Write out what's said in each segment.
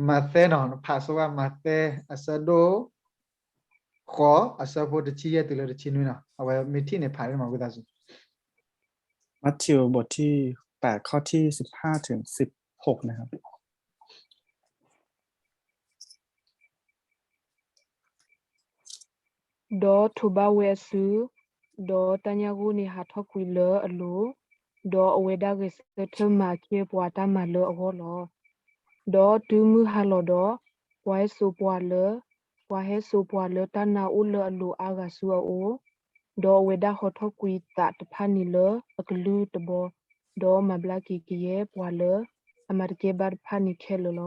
มาเต้นอนภาษาว่ามาเตอาศัยโดขออาศัยพูดชี้เยติเลยชี้นู่นนะเอาไว้มีที่ในภายในมากุฎาสุมัทธิวบทที่8ข้อที่15ถึง16นะครับดอทูบาเวซูดอตัญญากูนี่หาทอกุยเลอโลดอเวดาเกสเทมาเคียปวาตามาเลอโอโลดอตูมือฮาโลดอปวยสูปวาเลปวาเฮสูปวาเลตานาอุเลอโลอากาสูโอดอเวดาฮอทอกุยตะตะพานิเลอกลูตบอดอมาบลากิกิเยปวาเลอมาร์เกบาร์พานิเคลโล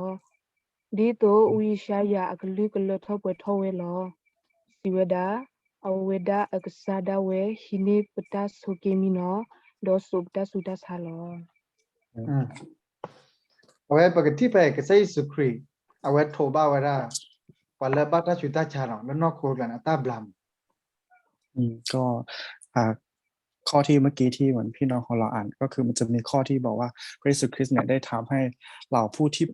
ดีโตอุยชายาอกลูกเลทอปวทอเวโลสิเวดาအဝေဒအကဆာဒဝေဟိနေပတဆုကေမီနောဒေါ်ဆုပတဆုတဆာလောเอาไว้ปกติไปก็ใช้สุครีเอาไว้โทบ้าไว้ได้พอเลิกบ้าถ้าชุดตาชาหรอแล้วนอกโคกันตาบลัมก็ข้อที่เมื่อกี้ที่เหมือนพี่น้องของเราอ่านก็คือมันจะมีข้อที่บอกว่าพระเยซูคริสต์เนี่ยได้ทำให้เราผู้ที่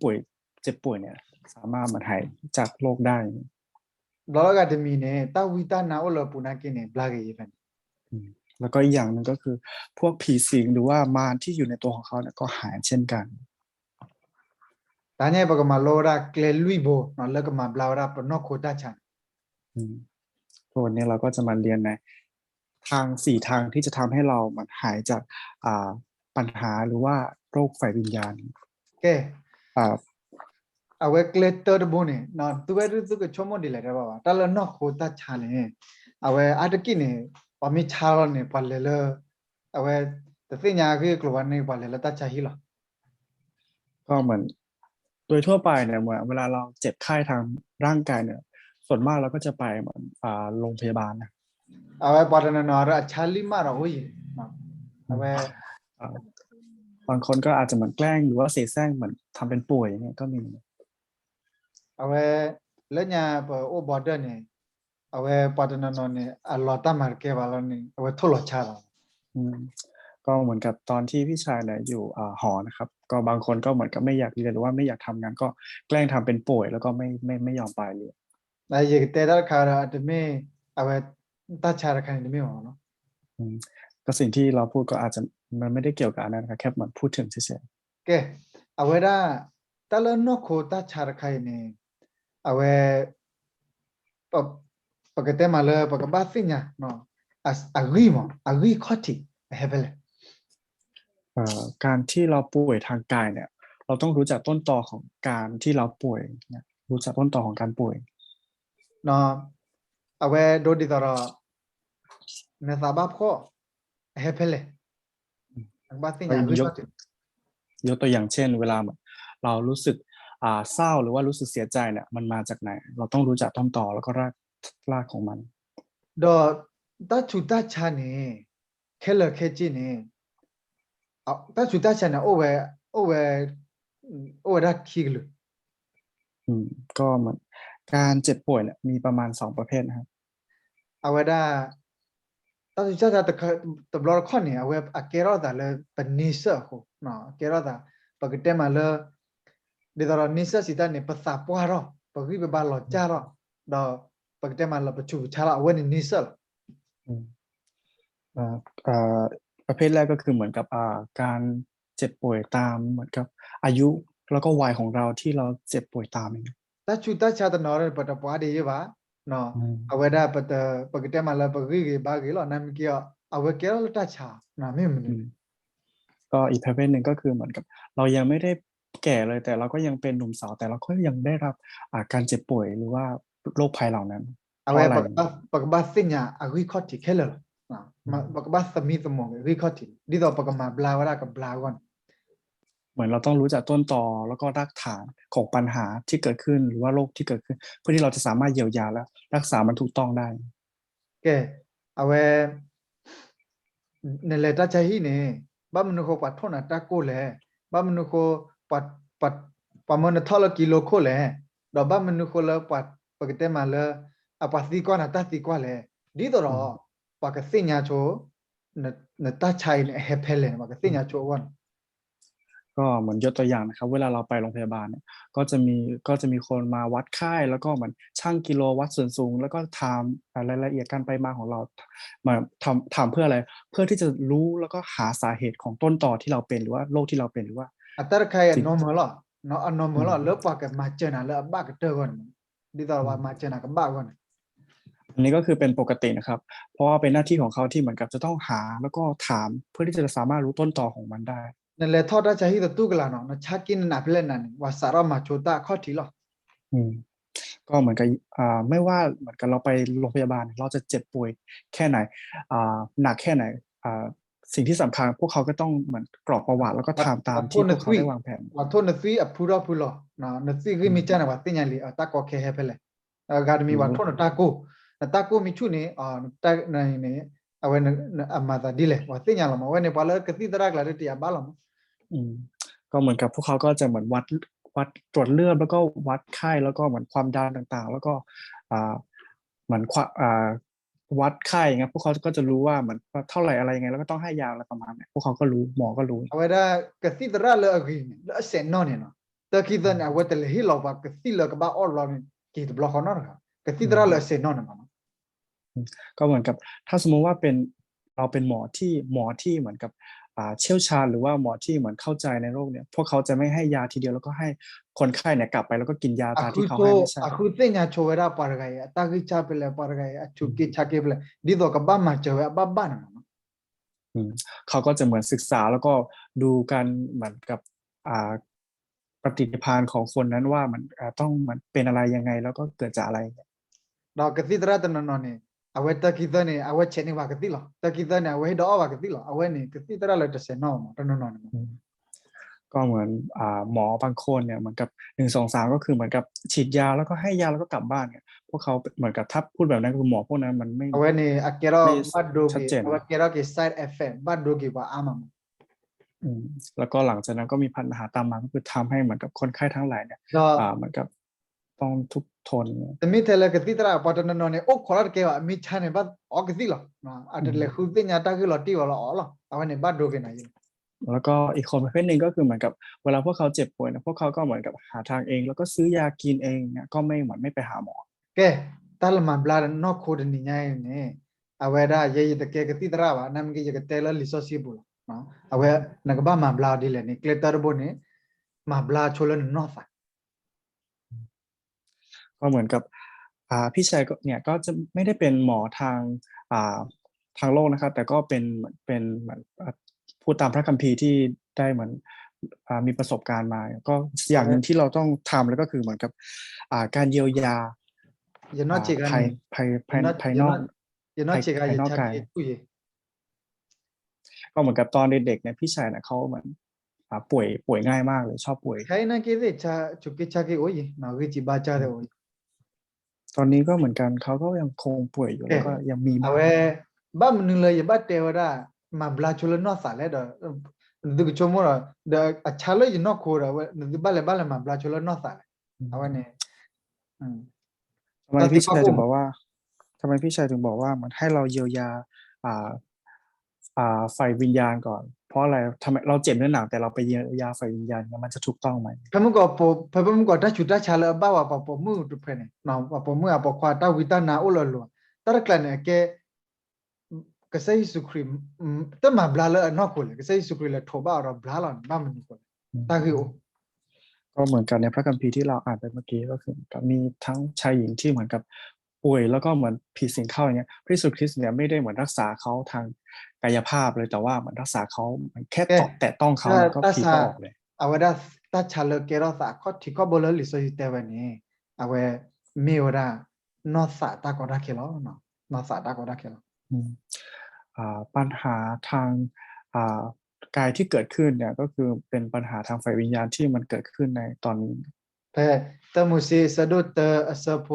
เจ็บป่วยเนี่ยสามารถหายจากโรคได้แล้วก็จะมีเนี่ยตาวิตานาโอเลปูนากินเนี่ยบลาเกย์เป็นแล้วก็อีกอย่างหนึ่งก็คือพวกผีสิงหรือว่ามารที่อยู่ในตัวของเขาเนี่ยก็หายเช่นกันตอนนี้ปกมาโลราเคลลุยโบนอแล้วก็มาบลาราปนอกโคตาชันวันนี้เราก็จะมาเรียนในทาง4ทางที่จะทำให้เรามันหายจากปัญหาหรือว่าโรคฝ่ายวิญญาณแกเอาไว้เคลเตอร์บุเนี่ยนอนตัวรู้สึกชมมันดีเลยนะบ้าแต่ละนอกโคตาชันเนี่ยเอาไว้อาจจะกินเนี่ยพอมีชาลเนี่ยพอเลยเอาไว้แต่สิ่งอย่างคือกลัวเนี่ยพอเลยตาชาฮิลก็เหมือนโดยทั่วไปเนี่ยเวลาเราเจ็บไข้ทางร่างกายเนี่ยส่วนมากเราก็จะไปเหมือนโรงพยาบาลนะเอาไว้พอนั้นนอร์ชาลิมาเราโอ้ยเอาไว้บางคนก็อาจจะเหมือนแกล้งหรือว่าเสแสร้งเหมือนทำเป็นป่วยอย่างเงี้ยก็มีเอาไว้เล่นยาพอโอบอดเดอร์เนี่ยเอาไว้พอนั้นนอร์เนี่ยอัลลอฮ์ตามาร์เก็บอะไรเนี่ยเอาไว้ทุลชาเราก็เหมือนกับตอนที่พี่ชายเนี่ยอยู่หอนะครับก็บางคนก็เหมือนกับไม่อยากเรียนหรือว่าไม่อยากทำงานก็แกล้งทำเป็นป่วยแล้วก็ไม่ยอมไปเลยนายยิ่งเตะได้ข่าวอาจจะไม่เอาไว้ตาชาร์กันไม่หมดเนาะก็สิ่งที่เราพูดก็อาจจะมันไม่ได้เกี่ยวกับอันนั้นครับแค่เหมือนพูดถึงเฉยๆแกเอาไว้ได้แต่ละนกโคตาชาร์กันเนี่ยเอาไว้ปกติมาเลยปกติบ้านสิ่งเนี่ยเนาะอารีข้อที่เฮ้ยไปเลยการที่เราป่วยทางกายเนี่ยเราต้องรู้จักต้นตอของการที่เราป่วยเนี่ยรู้จักต้นตอของการป่วยเนาะเอาไว้โดดีตลอดในสาบับข้อเฮ้ยไปเลยบ้านสิ่งอย่างรีข้อที่ยกตัวอย่างเช่นเวลาเรารู้สึกเศร้าหรือว่ารู้สึกเสียใจเนี่ยมันมาจากไหนเราต้องรู้จักต้นตอแล้วก็รากของมันดอตาชุดตาชาเนี่ยเคลเคจิเนี่ยตาชุดตาชาเนี่ยโอเวรักขี้เลยก็เหมือนการเจ็บป่วยเนี่ยมีประมาณ2ประเภทนะครับเอาไว้ได้ตอนที่จะตบล้อข้อเนี่ยเอาไว้เกล้าแต่เลยเป็นนิสก์เขาเนาะเกล้าแต่ปกติมาเลยเดี๋ยวเรานิสก์สิตาเนี่ยภาษาปัวเราปกติเป็นบาลอจ้าเราดอปกติมาเราประชุมชาละเอาไว้ในนิสก์ประเภทแรกก็คือเหมือนกับการเจ็บป่วยตามเหมือนกับอายุแล้วก็วัยของเราที่เราเจ็บป่วยตามเองถ้าชุดตาชาตนอร์เป็นปฐปวาดีใช่ปะเนาะเอาไว้ได้ปกติมาเราปกติบางทีเรานั่นเกี่ยวเอาไว้เกี่ยวเราตาชาเนาะไม่เหมือนก็อีกประเภทหนึ่งก็คือเหมือนกับเรายังไม่ได้แก่เลยแต่เราก็ยังเป็นหนุ่มสาวแต่เราก็ยังได้รับการเจ็บป่วยหรือว่าโรคภัยเหล่านั้นเอาไว้ปกติสิ่งอย่างอาวิคอติแค่เลยมาปกติสมีสมองอาวิคอติดีต่อปกติมาบลาวรากับบลาก่อนเหมือนเราต้องรู้จักต้นตอแล้วก็รากฐานของปัญหาที่เกิดขึ้นหรือว่าโรคที่เกิดขึ้นเพื่อที่เราจะสามารถเยียวยาและรักษามันถูกต้องได้แกเอาไว้ในเลต้าใจฮีเนี่ยบ้านมนุษย์ปัดท่อนาตะโก้เลยบ้านมนุษย์ปัดมันทอลกิโลโคเลยดอกบ้านมนุษย์เลยปกติมาเลยปัสติก้อนนาตาติก้อนเลยดีต่อรอปกติเนี่ยโชนตาชัยเนี่ยเฮเพลเลยปกติเนี่ยโชวัน ก็เหมือนยกตัวอย่างนะครับเวลาเราไปโรงพยาบาลเนี่ยก็จะมีคนมาวัดไข้แล้วก็เหมือนชั่งกิโลวัดส่วนสูงแล้วก็ถามรายละเอียดการไปมาของเรามาถามเพื่ออะไรเพื่อที่จะรู้แล้วก็หาสาเหตุของต้นตอที่เราเป็นหรือว่าโรคที่เราเป็นหรือว่า atar kaya สิ่ง normal lo no อื normal ม lo lepa ke machena le ba ke te gon di ta wa machena ke ba gon อันนี้ก็คือเป็นปกตินะครับ เพราะว่าเป็นหน้าที่ของเขาที่เหมือนกับจะต้องหาแล้วก็ถามเพื่อที่จะสามารถรู้ต้นตอของมันได้ ne le thoda chahi to tu kala no na chakin na phle na ni wa sara ma chota khothi lo อืมก็เหมือนกับไม่ว่าเหมือนกับเราไปโรงพยาบาลเราจะเจ็บป่วยแค่ไหนหนักแค่ไหนอ่าสิ่งที่สำคัญพวกเขาก็ต้องเหมือนกรอกประวัติแล้วก็ทำตามที่พวกเขาได้วางแผน wa thon na thui apura pulo na na thui gi mi chana wa tinya li ta ko khe he phle academy wa thon na ta ko mi chu ni ta na ni awe na amata dile wa tinya lo ma we ne pa le ke ti tara kla de ya ba lo อืมก็เหมือนกับพวกเขาก็จะเหมือนวัดตรวจเลือดแล้วก็วัดไข้แล้วก็เหมือนความดันต่างๆ แล้วก็อ่าเหมือนวัดไข้อย่างเงี้ยพวกเขาก็จะรู้ว่าเหมือนว่าเท่าไหร่อะไรยังไงแล้วก็ต้องให้ยาอะไรประมาณเนี้ยพวกเขาก็รู้หมอก็รู้ awe da ke ti tara le agi le se no ni no ta ki da na we te le hi lo ba ke ti le ka ba all lo ni ki de blo khono ka ke ti tara le se no na ma ก็เหมือนกับถ้าสมมุติว่าเราเป็นหมอที่เหมือนกับเชี่ยวชาญหรือว่าหมอที่เหมือนเข้าใจในโรคเนี่ยพวกเขาจะไม่ให้ยาทีเดียวแล้วก็ให้คนไข้เนี่ยกลับไปแล้วก็กินยาตามที่เขาให้ไม่ใช่ အခုသိညာချိုဝရပါရဂယအတကိချပလေပါရဂယအချုကိချကေပလေဒီတော့ကဘာမချဝဘဘနာ อืมเขาก็จะเหมือนศึกษาแล้วก็ดูกันเหมือนกับอ่าปฏิภาณของคนนั้นว่ามันต้องมันเป็นอะไรยังไงแล้วก็เกิดจากอะไร တော့ကတိတရတနနောနေအဝဲတကိတနေအဝဲချေနေပါကတိလောတကိတနေအဝဲတော့ပါကတိလောအဝဲနေကတိတရလည်းတဆေနောတနနောနေ อืมก็เหมือนหมอบางคนเนี่ยเหมือนกับ1 2 3ก็คือเหมือนกับฉีดยาแล้วก็ให้ยาแล้วก็กลับบ้านเนี่ยพวกเขาเหมือนกับถ้าพูดแบบนั้นคือหมอพวกนั้นมันไม่ အဝဲနေအကေရော ไม่ ဘတ်ဒို ชัด ကေ เจน အဝဲကေရောကေ side effect บတ်ဒိုကေပါအာမမ อืมแล้วก็หลังจากนั้นก็มีปัญหาตามมาก็คือทำให้เหมือนกับคนไข้ทั้งหลายเนี่ย တော့ เหมือนกับต้องทุกข์ทนเนี่ย တမိထဲလည်းကတိတရပါတနနောနေအိုခေါ်ရကေပါမိချနေပါအော်ကတိလောနော်အတလေခုသိညာတကိလောတိဝလောအော်လောအဝဲနေဘတ်ဒိုကေနာယ แล้วก็อีกคนประเภทหนึ่งก็คือเหมือนกับเวลาพวกเขาเจ็บป่วยเนี่ยพวกเขาก็เหมือนกับหาทางเองแล้วก็ซื้อยากินเองเนี่ยก็ไม่เหมือนไม่ไปหาหมอ ကဲတလမဘလာနော့ခိုဒနီညိုင်းနေအဝဲဒါရေရတကဲကတိတရပါနမ်ကြီးကတဲလလီဆိုစီဘူနော်အဝဲနကဘာမဘလာဒီလေနေကလက်တာဘိုနေမဘလာချိုလနော့ဖာ ก็เหมือนกับพี่ชายก็เนี่ยก็จะไม่ได้เป็นหมออ่าทางโลกนะครับแต่ก็เป็นเหมือนพูดตามพระคัมภีร์ที่ได้เหมือนมีประสบการณ์มา ก็อย่างหนึ่งที่เราต้องทำแล้วก็คือเหมือนกับการเยียวยา ยนอจิกัน ภายนอก ยนอจิกัน ภาย ย นอก ชัก กาย คุย ก็เหมือนกับตอนเด็กๆเนี่ยพี่ชายเนี่ยเขาเหมือนป่วยง่ายมากเลยชอบป่วย ใครนั่นกี่เดชาชุกิชักโอ้ยนาวิจิบาจาเดโอ้ย ตอนนี้ก็เหมือนกันเขาก็ยังคงป่วยอยู่แล้วก็ยังมี เอา บ้าง ไว้บ้ามันนึงเลยบ้าเทวดามาบลาชุลนอสาเลยดอดูชมว่าเดอชาเลยยนอโคดเว้ดูบ้าเลยมาบลาชุลนอสาเอาไว้เนี่ย ทำไมพี่ชายถึงบอกว่ามันให้เราเยียวยาอ่าฝ่ายวิญญาณก่อน เพราะอะไรทำไมเราเจ็บเนื้อหนังแต่เราไปเยียวยาฝ่ายวิญญาณมันจะถูกต้องไหม พมุกอปพมุกอถ้าชุดถ้าชาเลยบ้าว่าปอมือตุเพเนี่ยเนาะปอมือปอควาตาวิตานาอุลลัวตระกลันเนี่ยแกก็ใส่สุครีมแต่มาบลาเลยนอกคนเลยก็ใส่สุครีมเลยโถบ้าเราบลาหล่อนบ้ามันนี่คนตาคือ ก็เหมือนกันในพระคัมภีร์ที่เราอ่านไปเมื่อกี้ก็คือมีทั้งชายหญิงที่เหมือนกับป่วยแล้วก็เหมือนผีสิงเข้าอย่างเงี้ยพระเยซูคริสต์เนี่ยไม่ได้เหมือนรักษาเขาทางกายภาพเลยแต่ว่าเหมือนรักษาเขาแค่แตะต้องเขาแล้วก็ผีก็ออกเลย เอาไว้ได้ถ้าชาเลเกเราสักข้อที่เขาบอกเลยลิโซยูเตวันนี้เอาไว้มีเวลานอสัตาก็ได้แค่แล้วเนาะนอสัตาก็ได้แค่แล้ว ปัญหาทางกายที่เกิดขึ้นเนี่ยก็คือเป็นปัญหาทางฝ่ายวิญญาณที่มันเกิดขึ้นในตอนนี้ แต่มุสีสะดุดสะโพ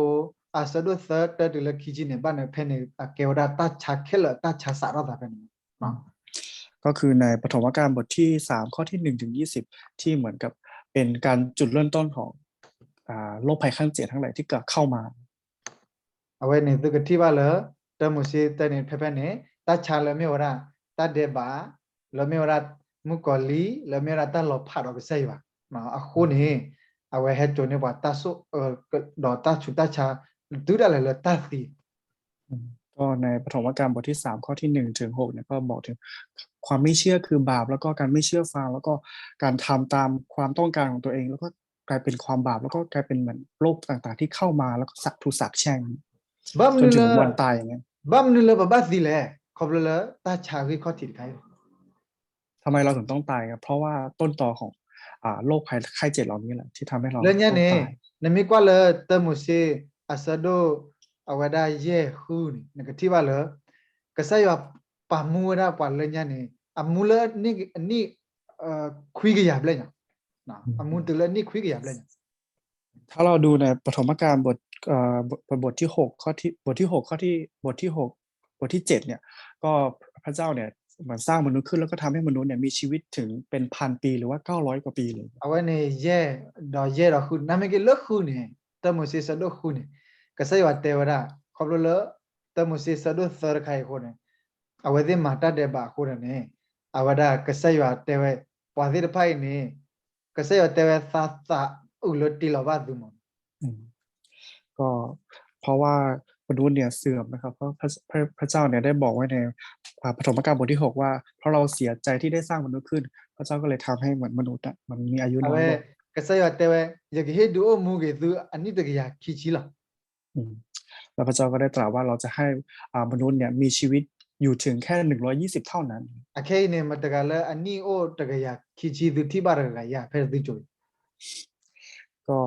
สะดุดแต่ดูแลคิจิเนี่ยบ้านเนี่ยเพนเกวดาตาชาเคลตาชาสารดาเพนเนาะ ก็คือในปฐมกาลบทที่3ข้อที่1 ถึง 20ที่เหมือนกับเป็นการจุดเริ่มต้นของโรคภัยไข้เจ็บทั้งหลายที่เกิดเข้ามา เอาไว้เนี่ยตัวที่ว่าเลยแต่มุสีแต่เนี่ยเพนเนี่ยตาชาเลยไม่ว่าตาเดบาเลยไม่ว่า มุกอลีแล้วเมื่อตาหลบผ่าเราก็ใส่ว่าเนาะอะคู่นี้เอาไว้ให้โจเนี่ยว่าตาสุดอตาชุตาชาดูได้เลยตาสี ก็ในปฐมกาลบทที่3ข้อที่1ถึง6เนี่ยก็บอกถึงความไม่เชื่อคือบาปแล้วก็การไม่เชื่อฟังแล้วก็การทำตามความต้องการของตัวเองแล้วก็กลายเป็นความบาปแล้วก็กลายเป็นเหมือนโรคต่างๆที่เข้ามาแล้วก็ถูกสาปแช่ง บ้าม จน นี่ ถึ เล ง ย วันตายอย่างเงี้ย บ้ามนี่เลยบ้าสีเลยขอบเลยตาชาวิข้อถิ่นใคร ทำไมเราถึงต้องตายครับเพราะว่าต้นตอของโรคภัยไข้เจ็บเหล่านี้แหละที่ทำให้เรา เรื่อง ต้ นี้ อง นี่ ตาย นั่นมีกว่าเลยเติมมุสีอาซาโดเอาไว้ได้เย่ฮูนี่นั่นก็ที่ว่าเลยก็ใส่ว่าปามูได้ปาเรื่องนี้อามูเลยนี่คุยกันหยาบเลยนะอามูตัวเลยนี่คุยกันหยาบเลยนะ ถ้าเราดูในปฐมกาลบทที่6ข้อที่บทที่6ข้อที่บทที่6บทที่7เนี่ยก็พระเจ้าเนี่ยเหมือนสร้างมนุษย์ขึ้นแล้วก็ทำให้มนุษย์เนี่ยมีชีวิตถึงเป็น1,000 ปีหรือว่า900 กว่าปีเลย เอาไว้ในเย่ดอคูนั่นไม่กี่เลิกคูนี่เติมมุสีสะดุคูนี่ก็ใส่ว่าเทวดาขอบเลยเติมมุสีสะดุสระใครคนนี่เอาไว้ที่มาตัดเดบาคูนี่เอาไว้ได้ก็ใส่ว่าเทวปวดที่ไพ่นี่ก็ใส่ว่าเทวซาซาอุลติลาวาดูมัน ก็เพราะว่ามนุษย์เนี่ยเสื่อมนะครับเพราะพระเจ้าเนี่ยได้บอกไว้ในปฐมกาลบทที่6ว่าเพราะเราเสียใจที่ได้สร้างมนุษย์ขึ้น พระเจ้าก็เลยทำให้เหมือนมนุษย์อ่ะมันมีอายุ เอา น้อย ไว้ ลง ก็ใส่ว่าเทวอยากให้ดูโอมูเกดูอันนี้ตัวอย่างคิดชิล่ะ อืมแล้วพระเจ้าก็ได้ตรัสว่าเราจะให้มนุษย์เนี่ยมีชีวิตอยู่ถึงแค่120เท่านั้น โอเคเนี่ยมาตะกาละอันนี้โอตะกายาคิดชิดูที่บาร์กายาเพื่อที่จะ ก็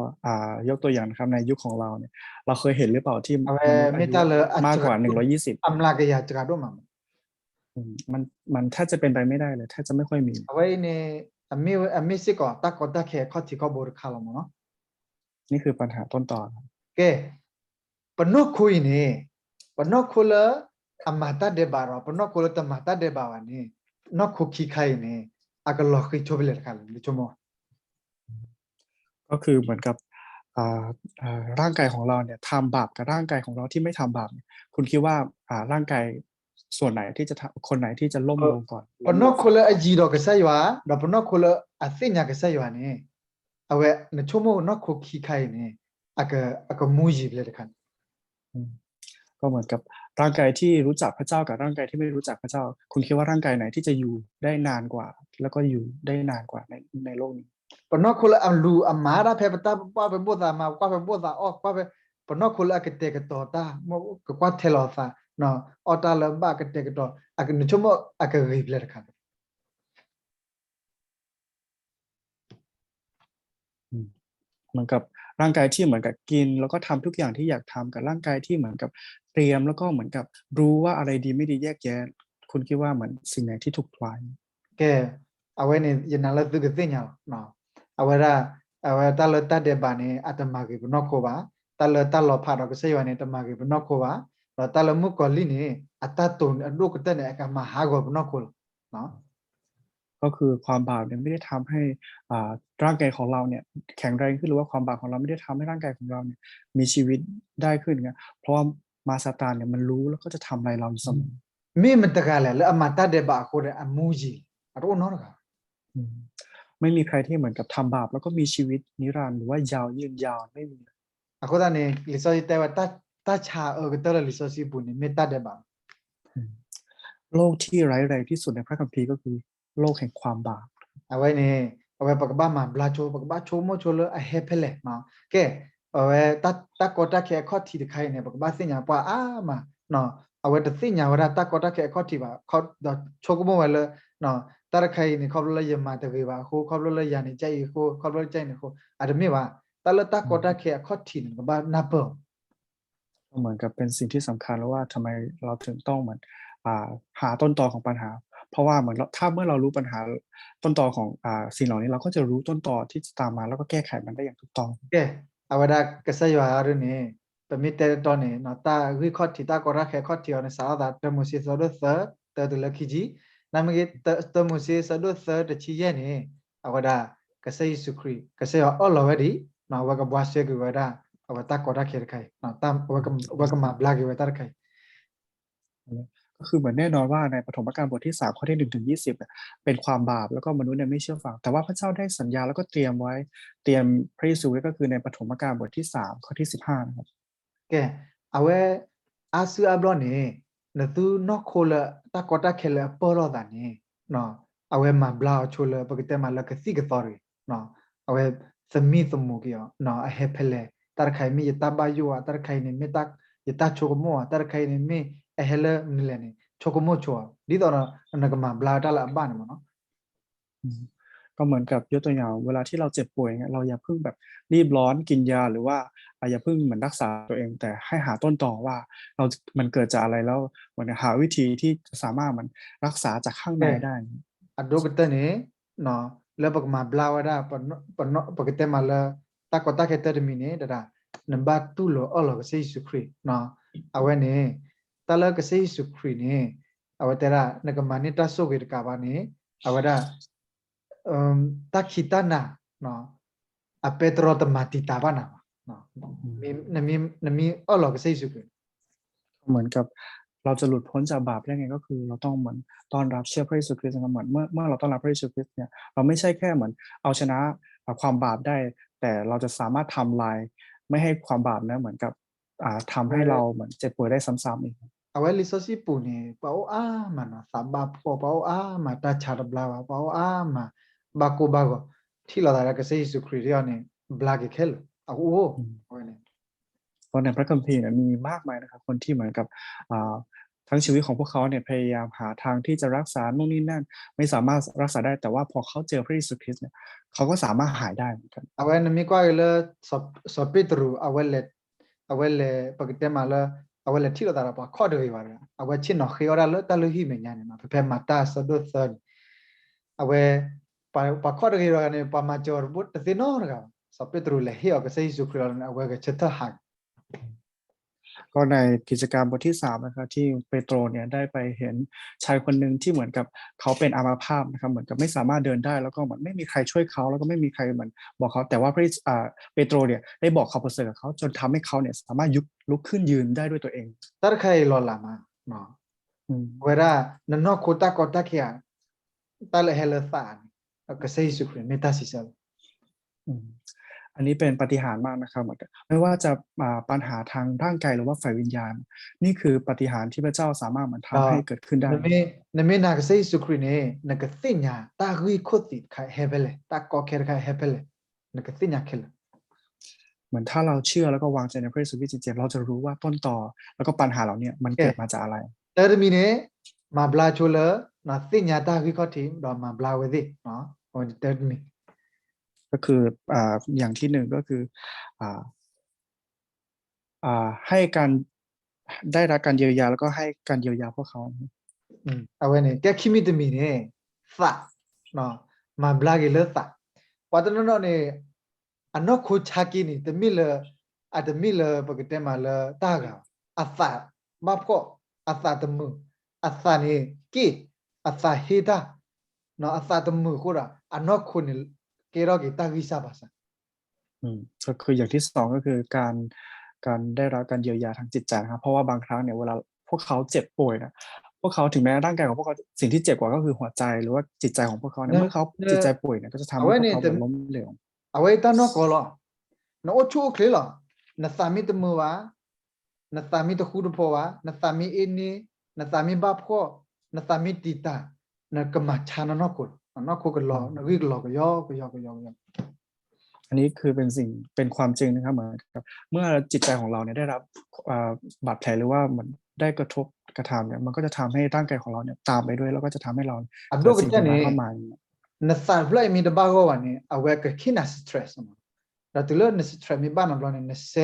ยกตัวอย่างนะครับในยุคของเราเนี่ยเราเคยเห็นหรือเปล่าที่ เอา ม ไว้ นุษย์อา ไม่ ยุ ตาเลย มากกว่า120 อำลากายาจะกระโดดมา มันแทบจะเป็นไปไม่ได้เลยแทบจะไม่ค่อยมี เอาไว้เนี่ยอเมสิก็ตากอตาแค่ข้อที่เขาบอกข่าวมั้งเนาะ นี่คือปัญหาต้นตอครับ แกปนกคุยเนี่ยปนกคุยละอามาตาเดบารอปนกคุยละตมาตาเดบาวานี่นกคุคิใครเนี่ยอากาล็อกคิชอบเลยกันลิชโม ก็คือเหมือนกับร่างกายของเราเนี่ยทำบาปกับร่างกายของเราที่ไม่ทำบาปเนี่ยคุณคิดว่าร่างกายส่วนไหนที่จะคนไหนที่จะล่มลงก่อน ปนกคุยละอจีดอกใส่ว่าดอกปนกคุยละอาศิญญากใส่ว่านี่เอาไว้ในชั่วโมงนกคุคิใครเนี่ยอากามูจิเลยกัน ก็เหมือนกับร่างกายที่รู้จักพระเจ้ากับร่างกายที่ไม่รู้จักพระเจ้า คุณคิดว่าร่างกายไหนที่จะอยู่ได้นานกว่า แล้วก็อยู่ได้นานกว่าในโลกนี้ ปนกคุละอัมลูอัมมาราเพปตาป้าไปบัวตามาป้าไปบัวตาออกป้าไปปนกคุละกเตกตอตาโมกกว่าเทลอตาเนาะออตาลบากเตกตออักนชโมอักรีบเลยครับ เหมือนกับร่างกายที่เหมือนกับกิน แล้วก็ทำทุกอย่างที่อยากทำกับร่างกายที่เหมือนกับเตรียมแล้วก็เหมือนกับรู้ว่าอะไรดีไม่ดีแยกแยะคุณคิดว่าเหมือนสิ่งไหนที่ถูกทวาย แกเอาไว้เนี่ยยันนั่นละตึกเสียเนาะเนาะเอาไว้ละเอาไว้ตาลตาเดบานี่อัตมากีปนกโคบาตาลตาลอพาดอกเสียวันนี่ตมากีปนกโคบาแล้วตาลมุกกอลินี่อัตตาตุนลูกตันเนี่ยก็มาหากปนกโคเนาะ ก็คือความบาปเนี่ยไม่ได้ทำให้ร่างกายของเราเนี่ยแข็งแรงขึ้นหรือว่าความบาปของเราไม่ได้ทำให้ร่างกายของเราเนี่ยมีชีวิตได้ขึ้นไงเพราะว่ามาซาตานเนี่ยมันรู้แล้วก็จะทำอะไรเราอยู่เสมอ มีมันตะกาแหละแล้วอามาตาเดบาโคเดอามูจิอะรู้เนาะครับ ไม่มีใครที่เหมือนกับทำบาปแล้วก็มีชีวิตนิรันดร์หรือว่ายาวยืนยาวไม่มี อะโคตาเนี่ยลิซอจิเตว่าตาชาก็ตระลิซอจิปุนี่เมตาเดบา โลกที่ร้ายแรงที่สุดในพระคัมภีร์ก็คือโลกแห่งความบาป เอาไว้เนี่ยเอาไว้ปากบ้ามาบลาโชปากบ้าโชโมโชเลอะเฮเพเลเนาะแกเอาไว้ตากอตาแค่ข้อที่ใครเนี่ยปากบ้าสิญญาปว่ามาเนาะเอาไว้แต่สิญญาว่าตากอตาแค่ข้อที่ว่าเขาโชกโมไว้เลยเนาะตาใครเนี่ยเขาเลยยมาตะกี้ว่าเขาเลยยานี่ใจเขาเลยใจเนี่ยเขาอาจจะไม่ว่าตาละตากอตาแค่ข้อที่ก็บ้านับเปิล ก็เหมือนกับเป็นสิ่งที่สำคัญแล้วว่าทำไมเราถึงต้องเหมือนหาต้นตอของปัญหา เพราะว่าเหมือนถ้าเมื่อเรารู้ปัญหาต้นตอของสิ่งเหล่านี้เราก็จะรู้ต้นตอที่จะตามมาแล้วก็แก้ไขมันได้อย่างถูกต้อง โอเคเอาไว้ได้ก็ใส่ว่าอะไรเนี่ยแต่มีแต่ตอนนี้เนาะตาวิเคราะห์ที่ตาก็รักแค่ข้อที่เอาในสารดาเตมุสีสะดุดเสอเตอตัวเล็กจีนั่นมันก็เตมุสีสะดุดเสอแต่ชี้เย่เนี่ยเอาไว้ได้ก็ใส่ยิสุครีก็ใส่ว่าอ๋อเราไว้ดีเนาะว่าก็บัวเสกไว้ได้เอาไว้ตาก็รักแค่ใครเนาะตามว่าก็มาบลากไว้ตาใคร ก็ คือเหมือนแน่นอนว่าในปฐมกาลบทที่3ข้อที่1ถึง20เนี่ยเป็นความบาปแล้วก็มนุษย์เนี่ยไม่เชื่อฟังแต่ว่าพระเจ้าได้สัญญาแล้วก็เตรียมไว้เตรียมพระเยซูไว้ก็คือในปฐมกาลบทที่3ข้อที่15นะครับ ကဲအဝဲအာဆူအဘလောနေနသူနော့ခိုလတာကောတာခဲလပေါ်တော့တာနေနော်အဝဲမှာဘလာချိုလပကတဲ့မှာလကစီကတော်ရီနော်အဝဲသမီသမုကယောနော်အဟဲဖလေတာခိုင်မီတဘယဝတာခိုင်နေမတက်ယတချိုကမောတာခိုင်နေမီအဟဲလမီလနေချိုကမောချိုဒီတော့နကမှာဘလာတာလအပနေမနော် อืมก็เหมือนกับยกตัวอย่างเวลาที่เราเจ็บป่วยเนี่ยเราอย่าเพิ่งแบบรีบร้อนกินยาหรือว่าอย่าเพิ่งเหมือนรักษาตัวเองแต่ให้หาต้นตอว่าเรามันเกิดจากอะไรแล้วเหมือนหาวิธีที่จะสามารถมันรักษาจากข้างในได้ အဒုကတနေနော်လဘကမဘလာဝဒပနပကတဲ့မလာတကတကတဲ့မီနေဒဒါနံပါတ်2လောအလောကစေစုခရီနော်အဝဲနေတလကစေစုခရီနေအဝတရနကမနိတဆုကေတကပါနေအဝဒတခိတနာနော်အပေတရတမတိတာပါနာနော်နမီအလောကစေစုခရီ เหมือนกับเราจะหลุดพ้นจากบาปได้ไงก็คือเราต้องเหมือนต้อนรับเชื่อพระเยซูคริสต์นะครับเหมือนเมื่อเราต้อนรับพระเยซูคริสต์เนี่ยเราไม่ใช่แค่เหมือนเอาชนะความบาปได้ แต่เราจะสามารถทำลายไม่ให้ความบาปนะเหมือนกับทำให้เราเหมือนเจ็บป่วยได้ซ้ำๆอีก အဝဲလီဆိုစီပူနေပေါ့အာမနော်သဘာပေါ်ပေါ့အာမတချာဘလာပေါ့အာမဘကိုဘကိုထီလာတာကစေစုခရီးရနေဘလာကခဲလအိုးဟိုနေ เพราะในพระคัมภีร์เนี่ยมีมากมายนะครับคนที่เหมือนกับทั้งชีวิตของพวกเขาเนี่ยพยายามหาทางที่จะรักษาโน่นนี่นั่นไม่สามารถรักษาได้แต่ว่าพอเขาเจอพระเยซูคริสต์เนี่ยเขาก็สามารถหายได้เหมือนกัน အဝဲနမီကွာလေစပစ်ရူအဝဲလေပကတဲ့မလာအဝဲလေထီလာတာပေါ့ခေါ်တယ်ပါလားအဝဲချင်းနော်ခေရလာတလူဟိမညာနေနော်ဖဖမတာဆဒုသန်အဝဲပါခေါ်တယ်ရကနေပါမကျော်ဘတ်တဲ့နော်ကစပစ်ရူလေဟိအကစေစုခရီးအဝဲကချက်ထဟာ ก็ในกิจการบทที่3นะครับที่เปโตรเนี่ยได้ไปเห็นชายคนหนึ่งที่เหมือนกับเขาเป็นอัมพาตนะครับเหมือนกับไม่สามารถเดินได้แล้วก็เหมือนไม่มีใครช่วยเขาแล้วก็ไม่มีใครเหมือนบอกเขาแต่ว่าเปโตรเนี่ยได้บอกข่าวประเสริฐกับเขาจนทำให้เขาเนี่ยสามารถลุกขึ้นยืนได้ด้วยตัวเอง ตรไคลอลามาเนาะเวลานนอกโคตากอตาเคียตาเลเฮลฟานก็เซซุครีเมตาซิเซล อันนี้เป็นปาฏิหาริย์มากนะครับเหมือนกันไม่ว่าจะปัญหาทางร่างกายหรือว่าฝ่ายวิญญาณนี่คือปาฏิหาริย์ที่พระเจ้าสามารถมันทำให้เกิดขึ้นได้นเมนากเซซุครีเนนักสิญญาตากุยโคติคาเฮเบเลตากอเครคาเฮเบเลนักสิญญาเคล เหมือนถ้าเราเชื่อแล้วก็วางใจในพระเยซูคริสต์จริงๆเราจะรู้ว่าต้นตอแล้วก็ปัญหาเหล่านี้มันเกิดมาจากอะไร เตอร์มิเนมาบลาโชเลนะสิญญาตากุยโคติดอมาบลาเวดิเนาะโอเตอร์มิก็คืออย่างที่หนึ่งก็คือให้การได้รับการเยียวยาแล้วก็ให้การเยียวยาพวกเขาเอาไว้เนี่ยแกคิมิตมีเนี่ยสะเนาะมาบลาเกลสะปัตตนนเนี่ยอันนอกโคชากินี่แต่มิเลอาจจะมิเลปกติมาเลตากาอัสสะบับก็อัสสะตมืออัสสะนี่กีอัสสะเฮดาเนาะอัสสะตมือก็ละอันนอกคนนี่เกรอกิตากิซาบาซะก็คืออย่างที่2ก็คือการได้รับการเยียวยาทางจิตใจนะครับเพราะว่าบางครั้งเนี่ยเวลาพวกเขาเจ็บป่วยนะพวกเขาถึงแม้ร่างกายของพวกเขาสิ่งที่เจ็บกว่าก็คือหัวใจหรือว่าจิตใจของพวกเขาเนี่ยเมื่อเขาจิตใจป่วยเนี่ยก็จะทำให้พวกเขาล้มเหลวเอาไว้ตานอกก็ละนอชูเคลละนสามีตมือวะนสามีตคูดพอวะนสามีเอนี่นสามีบาพก็นสามีติตานกมาชานนอกก็นอกก็ละนวิกละก็ยออันนี้คือเป็นความจริงนะครับเหมือนกับเมื่อจิตใจของเราเนี่ยได้รับบาดแผลหรือว่ามันได้กระทบกระทำเนี่ยมันก็จะทำให้ร่างกายของเราเนี่ยตามไปด้วยแล้วก็จะทำให้เราเกิดสิ่งที่ร้ายเข้ามานสารพลายมีดบางวันเนี่ยเอาไว้ก็ขี้น่าสตรสมั้งเราตัวเลือกนสตรสมีบ้านเราเนี่ยนเซ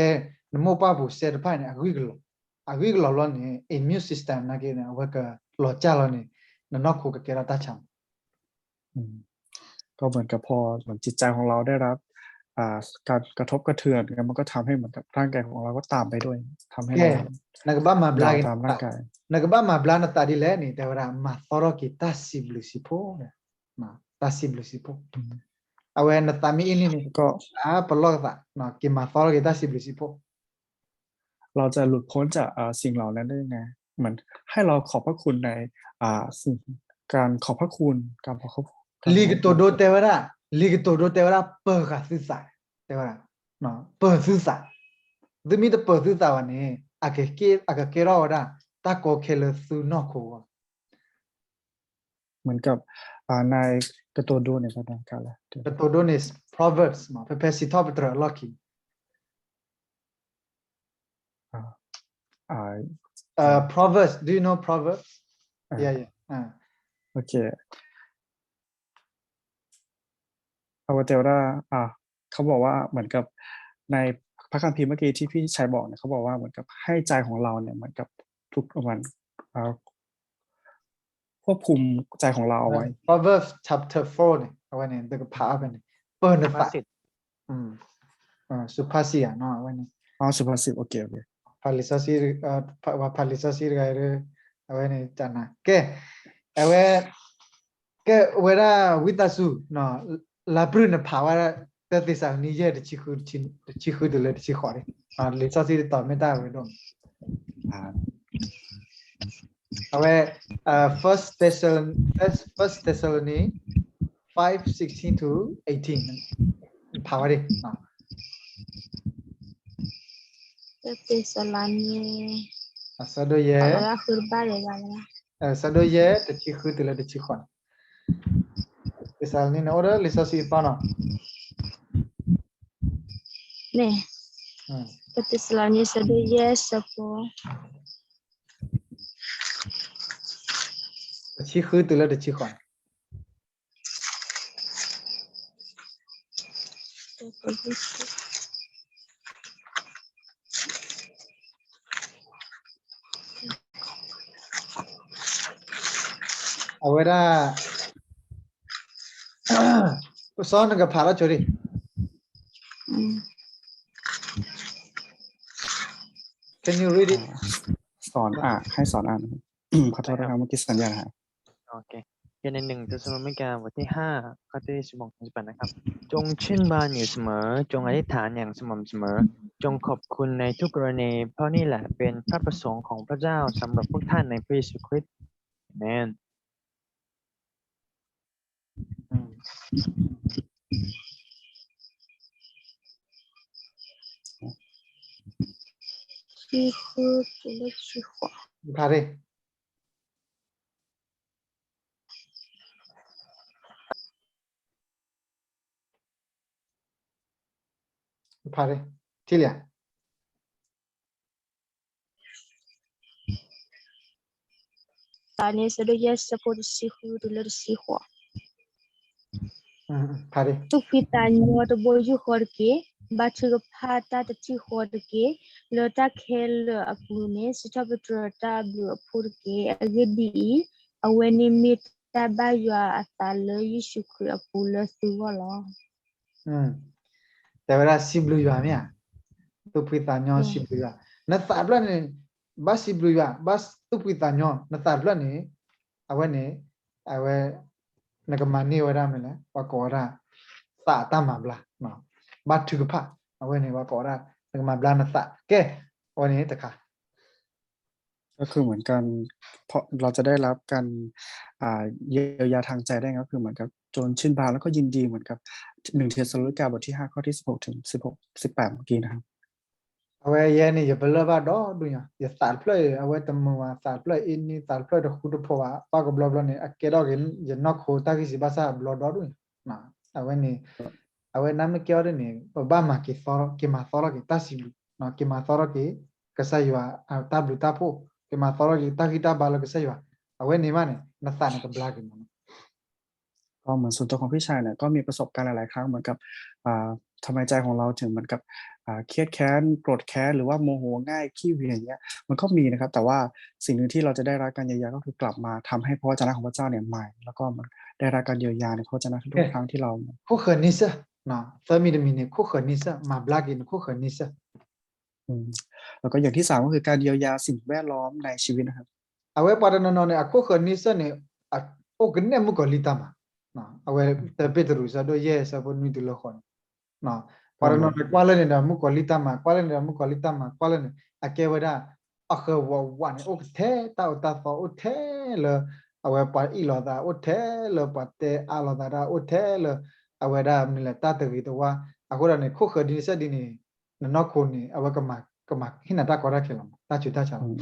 นโมป้าบุเซร์พายเนี่ยอาวิกลเราเนี่ยอิมมูนซิสเต็มนักเนี่ยเอาไว้ก็หล่อจ้าเราเนี่ยนอกคู่กับเกล้าตาช่างก็เหมือนกับพอเหมือนจิตใจของเราได้รับการกระทบกระเทือนมันก็ทำให้เหมือนกับร่างกายของเราก็ตามไปด้วยทำให้เรานักบ้ามาบลาตามร่างกายนักบ้ามาบลานาตาดีแล้วนี่แต่ว่ามาทอรกิตาซิบลุสิโพเนี่ยมาตาซิบลุสิโพเอาไว้นาตามีอินี่ก็ปลอกตาเนาะกิมาทอรกิตาซิบลุสิโพเราจะหลุดพ้นจากสิ่งเหล่านั้นได้ยังไง เหมือนให้เราขอบพระคุณในสิ่งการขอบพระคุณการขอบพระการข ลี อบพ ก ระ โต คุณ โดเตวระลีกโตโดเตวระเปิดกับสื่อสารเตวระเนาะเปิดสื่อสารจะมีแต่เปิดสื่อสารวันนี้อาเกเกอาเกเกรอดาตาโกเคเลสุนอกโค เหมือนกับในกระตัวดูในภาษากาลแล้วเดี๋ยว แต่ตัวโดนี่ proverbs มาเพื่อสิทอปตระล็อกกี้ อ่า proverbs do you know proverbs อ่า yeah yeah โอเคอวเตลดาเขาบอกว่าเหมือนกับในพระคัมภีร์เมื่อกี้ที่พี่ชายบอกเนี่ยเขาบอกว่าเหมือนกับให้ใจของเราเนี่ยเหมือนกับทุกวันควบคุมใจของเราเอาไว้ proverbs chapter 4เนี่ยเอาไว้เนี่ยเด็กพาไปเนี่ยเปิดนะ ภา ฝา ษิต สุภาษิตเนาะเอาไว้เนี่ย สุภาษิตโอเค พาลิซาซีว่าพาลิซาซีไงหรือเอาไว้เนี่ยจันนะแกเอาไว้แกเวลาวิตาสุเนาะลาบรุนภาวะแต่ที่สังนี้เยอะที่คือดูเลยที่ขอเลยลิซาซีต่อไม่ได้เว้ยดงเอาไว้ first Thessalonians 5:16 to 18ภาวะดิเตสลานี ซาโดเย อะไรคือบ้านอะไรนะ ซาโดเยที่คือดูเลยที่ขอThessaloniansนะorderลิซาซีปานะ เนี่ยเตสลานีสะดุเยสะโป ที่คือดูเลยที่ขอเอาไว้ได้สอนกับพาราโจรี Can you read it สอนให้สอนอ่านนะครับ ขอโทษนะครับเมื่อกี้สัญญาณหาย โอเคเขียนใน1 เทสสาโลนิกาบทที่5ข้อที่16-18นะครับจงชื่นบานอยู่เสมอจงอธิษฐานอย่างสม่ำเสมอจงขอบคุณในทุกกรณีเพราะนี่แหละเป็นพระประสงค์ของพระเจ้าสำหรับพวกท่านในพระเยซูคริสต์อาเมน ที่คือตัวเลขที่หัว พาดิพาดิที่เหลือ ตอนนี้สะดุเยสะโปดสิคือตัวเลขที่หัว พาดิ ทุกพิตาญอตโบยุขอร์เกบัตรพาตาตที่ขอร์เกเลตาเคลอปูเนสตาบตรตาบพูร์เกอเกดีอเวนิมิตตาบายาอัตาเลยิสุครีอปูเลสุวลอ แต่เวลาสิบลูอยู่อ่ะตุพิตาญอสิบลูอยู่นัตตาบล้เนี่ยบัสสิบลูอยู่บัสตุพิตาญอนัตตาบล้เนี่ยเอาไว้เนี่ยเอาไว้นักมันนี่ว่าได้ไหมล่ะว่าก่อได้ตาตามาบล้เนาะบัตรถึกพะเอาไว้เนี่ยว่าก่อได้นักมันบล้นัตตาแกวันนี้ตะค่ะ ก็คือเหมือนกันเพราะเราจะได้รับการเยียวยาทางใจได้ก็คือเหมือนกับจนชื่นบานแล้วก็ยินดีเหมือนกับ1 เทสสาโลนิกาบทที่5ข้อที่16ถึง18เมื่อกี้นะครับ เอาไว้ยันนี่อย่าไปเลิกบ้าดอดูเนี่ยอย่าสาดเพลย์เอาไว้ตำมือว่าสาดเพลย์อินนี่สาดเพลย์ตะคุดพอว่าปากกับบล็อกเนี่ยเกดอกินอย่านอกโคตากิสิบาซาบล็อกดอดูนะเอาไว้นี่เอาไว้น้ำไม่เกี่ยวด้วยนี่บ้ามากิสอร์กิมาสอร์กิตาสิลูนะกิมาสอร์กิก็ใส่ว่าตาบลูตาโพกิมาสอร์กิตากิตาบาลก็ใส่ว่าเอาไว้นี่มันเนี่ยนัสานกับบล็อกกินมัน ก็เหมือนส่วนตัวของพี่ชายเนี่ยก็มีประสบการณ์หลายๆครั้งเหมือนกับทำไมใจของเราถึงเหมือนกับเครียดแค้นโกรธแค้นหรือว่าโมโหง่ายขี้เหวี่ยงอย่างเงี้ยมันก็มีนะครับแต่ว่าสิ่งหนึ่งที่เราจะได้รับการเยียวยาก็คือกลับมาทำให้พระวจนะของพระเจ้าเนี่ยใหม่แล้วก็มันได้รับการเยียวยาในพระวจนะทุกๆครั้งที่เรา คู่เขินนิสนะเฟอร์มีดมินคู่เขินนิสมาบล็อกกินคู่เขินนิส แล้วก็อย่างที่3ก็คือการเยียวยาสิ่งแวดล้อมในชีวิตนะครับ เอาไว้ปาร์นนเนี่ยคู่เขินนิสเนี่ยโอ้กันเนี่ยมุกลิตามาเอาไว้แต่เปตรูซาโดเยสาบนมิตุลคนปาร์นนกวาลเนี่ยมุกลิตามาควาลเนี่ยมุกลิตามาควาลเนี่ยอาเกวดา อะคือวันโอเคตาตาฟอโอเคเลยเอาไว้ปะอีหลอดาโอเคเลยปะเตอาหลอดาโอเคเลยเอาไว้ได้มันเลยตาตะวีตัวว่าอะก็ได้เนี่ยคู่เคยดีเสียดีนี่นอกคนนี่เอาไว้ก็มาหินาตาก็ได้แค่ลำตาจุดตาชา อืม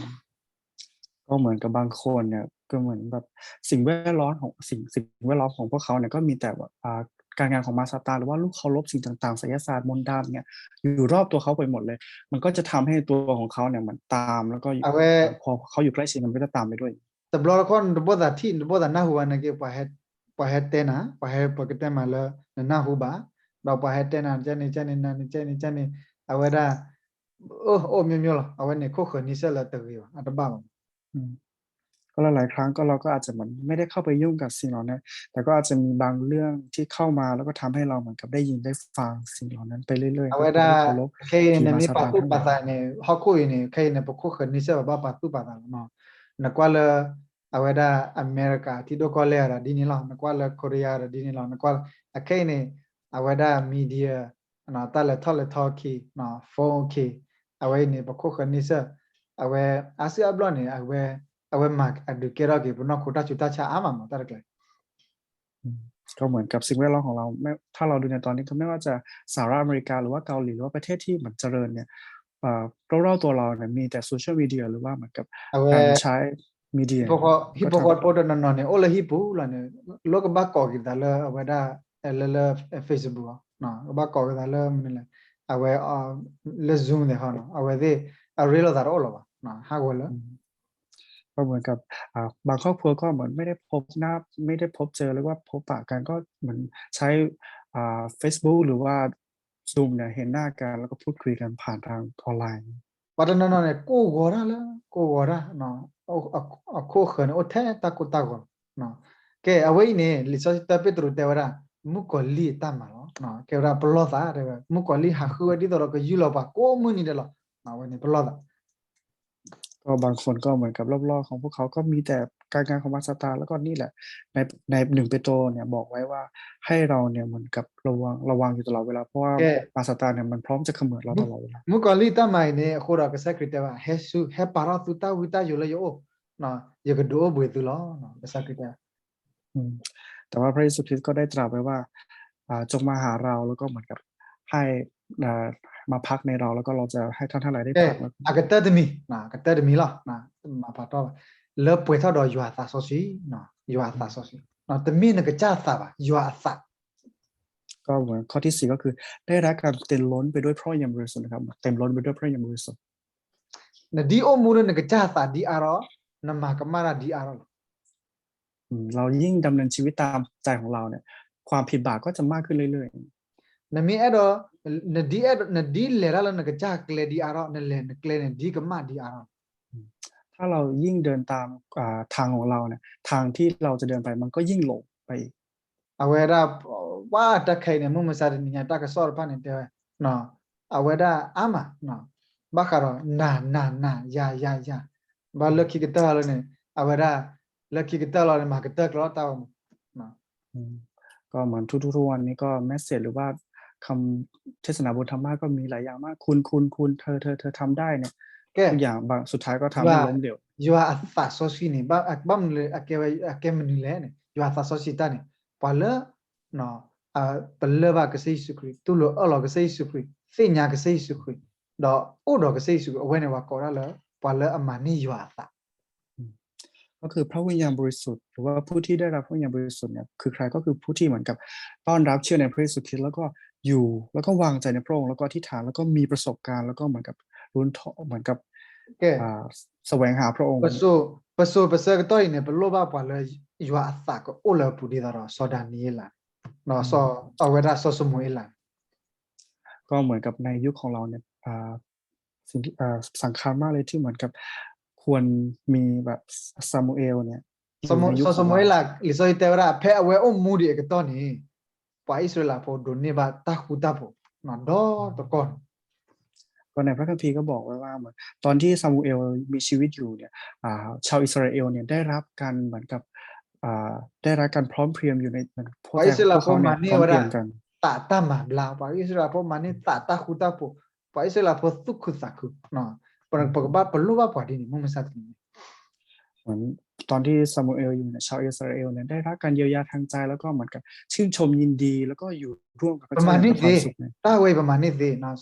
ก็เหมือนกับบางคนเนี่ยก็เหมือนแบบสิ่งแวดล้อมของสิ่งแวดล้อมของพวกเขาเนี่ยก็มีแต่แบบการงานของมาซาตาหรือว่าลูกเคารพสิ่งต่างๆไสยศาสตร์มนต์ดำเนี่ยอยู่รอบตัวเขาไปหมดเลย มันก็จะทำให้ตัวของเขาเนี่ยมันตามแล้วก็ เอาไว้ พอเขาอยู่ใกล้ชิดมันก็จะตามไปด้วย แต่บล็อกคนบ่ได้ที่บ่ได้น่าหัวนะเกี่ยวไปเฮ็ดเตนะไปเฮ็ดปกติมาแล้วน่าหัวบ้าเราไปเฮ็ดเตนะจะนี่นะจะนี่เอาไว้ได้โอ้มีล่ะเอาไว้เนี่ยคู่คนนี้เสียละตัวอยู่อัตบ้า อืมก็หลายๆครั้งก็เราก็อาจจะเหมือนไม่ได้เข้าไปยุ่งกับสิ่งเหล่านั้นแต่ก็อาจจะมีบางเรื่องที่เข้ามาแล้วก็ทำให้เราเหมือนกับได้ยินได้ฟังสิ่งเหล่านั้นไปเรื่อยๆ เอา ก็ ไว้ คือ ได้ ได้เคารพ ใคร ที่ เนี่ย มา มี ซา ปา ตาน ตุ ทั้งห ปา ลาย ตาเนี่ยฮอกคุยเนี่ยใครเนี่ยปกคนนี่เสียบ้าปาตุปาตาเนาะนักว่าเลยเอาไว้ได้อเมริกาที่ดูก็เลยอะไรดีนี่ล่ะนักว่าเลยเกาหลีอะไรดีนี่ล่ะนักว่าใครเนี่ยเอาไว้ได้มีเดียเนาะแต่ละทอลทอคีเนาะโฟนคีเอาไว้เนี่ยปกคนนี่เสียเอาไว้อาเซียบล้อเนี่ยเอาไว้มากอดูเกล้ากี่ปุ่นนักขุดจุดตาชาอามันมาตาเล็ก อืมก็เหมือนกับสิ่งแวดล้อมของเราไม่ถ้าเราดูในตอนนี้ก็ไม่ว่าจะสหรัฐอเมริกาหรือว่าเกาหลีหรือว่าประเทศที่เหมือนเจริญเนี่ยรอบๆตัวเราเนี่ยมีแต่โซเชียลมีเดียหรือว่าเหมือนกับ เอาไว้ การใช้มีเดีย ฮิปโปคอตโปดนั่นเนี่ยโอละฮิปโปละเนี่ยโลกบ้ากอกิดาละเอาไว้ได้ละเฟซบุ๊กเนาะบ้ากอกิดาละมันเลยเอาไว้เลซูมเนี่ยเขาเนาะเอาไว้ได้เอาเรียลดาร์โอละวะเนาะฮะกูละ ก็เหมือนกับบางครอบครัวก็เหมือนไม่ได้พบหน้าไม่ได้พบเจอหรือว่าพบปะกันก็เหมือนใช้Facebook หรือว่า Zoom เนี่ยเห็นหน้ากันแล้วก็พูดคุยกันผ่านทางออนไลน์ ปัตตานีเนี่ยกูกอระละกูกอระเนาะเอาคู่เขนโอเทตากุตากอเนาะแกเอาไว้เนี่ยลิซาตาเปตรูเตวระมุกอลีตามาเนาะแกวระปลอดาเรวมุกอลีหักหัวดีตัวเราก็ยูโรปาโกมุนี่เดละเนาะวันนี้ปลอดา ก็บางคนก็เหมือนกับรอบๆของพวกเขาก็มีแต่การงานของมาสตาร์แล้วก็นี่แหละใน1เปโตรเนี่ยบอกไว้ว่าให้เราเนี่ยเหมือนกับระวังอยู่ตลอดเวลาเพราะว่ามาสตาร์เนี่ยมันพร้อมจะเขมือบเราตลอดเวลา มุกอลีตามาเนี่ยโคราก็สักคริตว่าเฮซูเฮปาราตุตาวิตาอยู่เลยโอเนาะยกดูบุยตุลอเนาะสักคริต อืมแต่ว่าพระเยซูคริสต์ก็ได้ตรัสไว้ว่าจงมาหาเราแล้วก็เหมือนกับให้มาพักในเราแล้วก็เราจะให้ท่านทั้งหลายได้พักแล้ว agak terdemi nah agak terdemi lah nah apa to le pue tho do yua sa so si nah yua sa so si nah temi ne ke cha sa ba yua sa ก็เหมือนข้อที่ 4ก็คือได้รับการเต็มล้นไปด้วยพระวิญญาณบริสุทธิ์นะครับเต็มล้นไปด้วยพระวิญญาณบริสุทธิ์ na di o mu ne ke cha sa di aro na ma ka mara di aro เรายิ่งดำเนินชีวิตตามใจของเราเนี่ยความผิดบาปก็จะมากขึ้นเรื่อย na mi edo na di le ra na ke cha kle di aro na le na kle ne di ka ma di aro ๆถ้าเรายิ่งเดินตามทางของเราเนี่ยทางที่เราจะเดินไปมันก็ยิ่งหลงไปอีก awera wa ta khai ne mu ma sa ni nya ta ka sor pa ne te no awera ama no ba ka ro na ya ba le ki ke ta le ne awera le ki ke ta le ma ke ta ka ta no ก็เหมือนทุกๆวันนี้ก็แมสเสจหรือว่าคำเทศนาบนธรรมะก็มีหลายอย่างมากคุณเธอทำได้เนี่ย ke ทุกอย่างบางสุดท้ายก็ทำให้ล้มเหลว you are a fa so si ni ba mu le ake mu le ne you are fa so si ta ne pa le no pa le ba ke sei su kri tu lo lo ke sei su kri se nya ke sei su kri do o do ke sei su awe ne wa ko ra le pa le amani you are fa ก็คือพระวิญญาณบริสุทธิ์หรือว่าผู้ที่ได้รับพระวิญญาณบริสุทธิ์เนี่ยคือใครก็คือผู้ที่เหมือนกับต้อนรับเชื่อในพระเยซูคริสต์แล้วก็อยู่แล้วก็วางใจในพระองค์แล้วก็อธิษฐานแล้วก็มีประสบการณ์แล้วก็เหมือนกับเหมือนกับ ke แสวงหาพระองค์ pa so ke to ne pa lo ba pa le you are fa ko o le pu di da ro so da ni la no so awe da so so mu la ก็เหมือนกับในยุคของเราเนี่ยสิ่งที่สำคัญมากเลยที่เหมือนกับควรมีแบบซามูเอลเนี่ยอยู่ในยุค so ข so อง mu เรา la li so te ra phe awe o mu di ke to ni pa israel po do ne ba ta hu ta po no do to kon ก็ในพระคัมภีร์ก็บอกไว้ว่าเหมือนตอนที่ซามูเอลมีชีวิตอยู่เนี่ยชาวอิสราเอลเนี่ยได้รับการเหมือนกับได้รับการพร้อมเพรียงอยู่ในพวกเขาเนี่ยพร้อมเพรียงกัน ta ta ma bla pa israel po mani ta hu ta po pa israel po tu khu sa khu no ปะปะบ้าปะลูบ้าปะดีนี่มุมซาตินี่ เหมือนตอนที่ซามูเอลอยู่เนี่ยชาวอิสราเอลเนี่ยได้รับการเยียวยาทางใจแล้วก็เหมือนกับชื่นชมยินดีแล้วก็อยู่ร่วมกับพระ ประ เจ้า มา อ ณ ย่าง นี้ มีควา สิ มสุขเนี่ย ตาเว้ยประมาณนี้สิเนาะ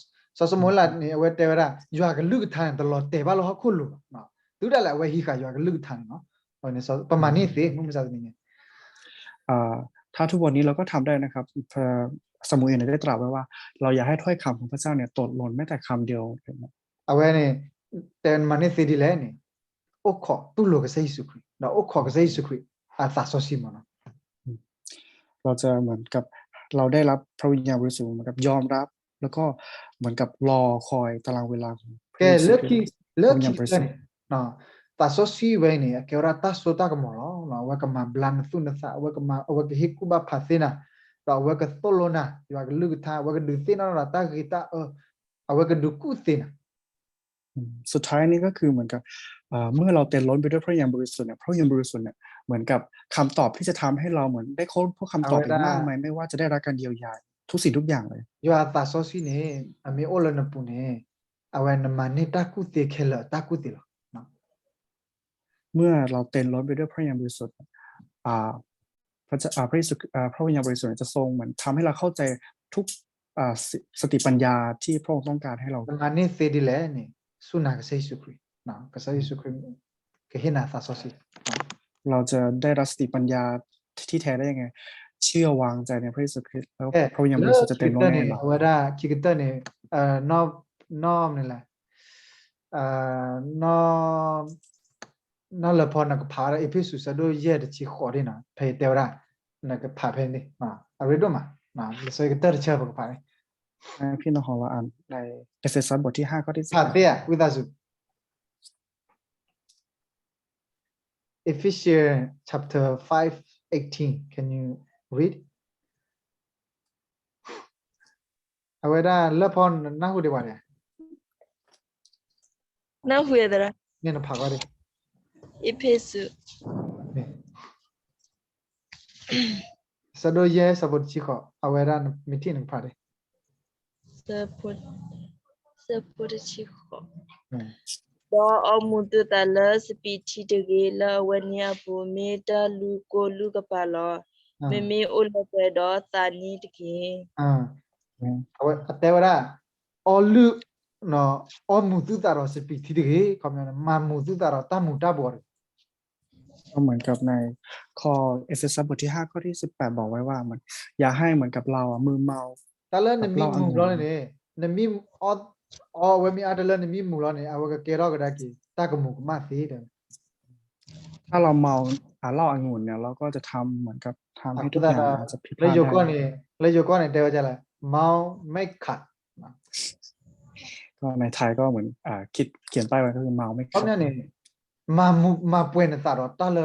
สมมุติละนี่เว้ยแต่ว่าอยู่กับลึกทางตลอดแต่ว่าเราคุลุเนาะดูได้แหละเว้ยฮิกะอยู่กับลึกทางเนาะเนี่ยประมาณนี้สิมุมซาตินี่ ถ้าทุกวันนี้เราก็ทำได้นะครับพระซามูเอลเนี่ยได้ตรัสไว้ว่า เราอย่าให้ถ้อยคำของพระเจ้าเนี่ยตกหล่นแม้แต่คำเดียวเลยนะ เอาไว้เนี่ยแต่มันนี่สิดีแล้วนี่โอ้ขอตุโลกเซยิสุคริเนาะโอ้ขอเซยิสุคริอาตาซอซิมเนาะ เราจะเหมือนกับเราได้รับพระวิญญาณบริสุทธิ์เหมือนกับยอมรับ แล้วก็เหมือนกับรอคอยตารางเวลาของพระ แก เยซู เลิก คริ ที่ สต์ เลิก พระวิญญา ที่ ณบริ กั สุ น ทธิ์ เนาะตาซอซีไว้เนี่ยแกว่าตาโซตากมอเนาะว่าก็มาบลันซุนซะว่าก็มาว่าก็ฮิกุบาพาซินะเราว่าก็โตโลนะว่าก็ลึกทาว่าก็ดูซินะเราตากิตาเอาว่าก็ดูกุซินะ สุดท้ายนี่ก็คือเหมือนกับเมื่อเราเต็มล้นไปด้วยพระวิญญาณบริสุทธิ์เนี่ยพระวิญญาณบริสุทธิ์เนี่ยเหมือนกับคำตอบที่จะทำให้เราเหมือนได้ค้นพบคำตอบอีกมากมายไม่ว่าจะได้รับการเยียวยาทุกสิ่งทุกอย่างเลย อยู่ตาซอซีเนี่ยอเมโอลนปุเนี่ยเอาไว้นมันนี่ตากุติเคลตากุติละเนาะ เมื่อเราเต็มล้นไปด้วยพระวิญญาณบริสุทธิ์พระเจ้าพระเยซูพระวิญญาณบริสุทธิ์จะทรงเหมือนทำให้เราเข้าใจทุกสติปัญญาที่พระองค์ต้องการให้เรา มันนี่เสดีแล้วนี่สุนัขเซยิสุคริเนาะก็เซยิสุคริก็เห็นตาซอซี เราจะได้รับสติปัญญาที่แท้ได้ยังไง เชื่อวางใจในพระเยซูคริสต์แล้วพระวิญญาณบริสุทธิ์จะเต็มล้นในเรา เวลาคิดเนี่ยนอมนี่แหละนอละพอนักพาระเอพิสุสะโดเยดชิขอดีนะเพเตวระนักพาเพนี่อะไรดูมาแล้วก็เตอร์เชื่อพวกพา พี่น้องของเราอ่านในเอเฟซัสบทที่5ข้อที่ พาเตียวิดาซุ Ephesians chapter 5:18 can you read เอาไว้ได้ละพอน่าหูดีกว่าเนี่ย နားဟွေဒရာ เนี่ยนะพาก็ได้ အဖေစု นี่สะโดเยสะบดชิขอเอาไว้ได้มีที่หนึ่งพาได้ စပုတ်ချီခေါတော့အမှုတတလစပီချီတကေလဝညာဘူမေတလူကိုလူကပါလောမေမေအိုလပေတော့တာနီတကေ เอาไว้แต่ว่าได้ออลุเนาะออมุตุตารอสปีที่เด็กคำนั้นมามุตุตารอตามุตาบอร์ ก็เหมือนกับในข้อเอเฟซัสบทที่5ข้อที่18บอกไว้ว่ามันอย่าให้เหมือนกับเรามือเมา ตาเลนมีมุร้อนเนี่ยนมีอเวมีอาตาเลนมีมุร้อนเนี่ยเอาไว้ก็เกล้าก็ได้กี่ตากมุกมาสีเด้อ ถ้าเราเมาเหล้าองุ่นเนี่ยเราก็จะทำเหมือนกับทำให้ทุกอย่างอาจจะผิดพ แล้ว ลาด โยก้อน ได้ เนี่ยแล้วโยก้อนเนี่ยเดี๋ยวจะละเมาไม่ขัด ก็ในไทยก็เหมือนเขียนป้ายไว้ก็คือเมาไม่ เพราะ ขับ นั่นเนี่ยมาป่วยในตารอตาเล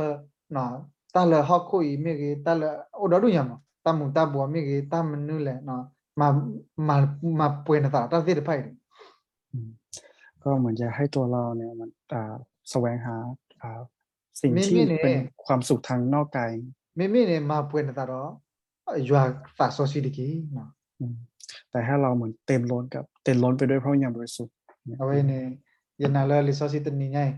เนาะตาเลฮอกคุยมีกี่ตาเลโอ้ดอดูยังมั้งตามุตาบัวมีกี่ตามันนู่นแหละเนาะมาป่วยในตารอตาเสียดไป ก็เหมือนจะให้ตัวเราเนี่ยมันแสวงหาสิ่ง ไม่ ที่ ไม่เนี่ย เป็นความสุขทางนอกกาย မိမိနဲ့မပွင့်နေတာတော့ရွာစာဆောစီတကြီးနော် แต่ถ้าเราเหมือนเต็มล้นไปด้วยพระวิญญาณบริสุทธิ์ အဝဲနဲ့ယနာလလီဆောစီတနေညိုင်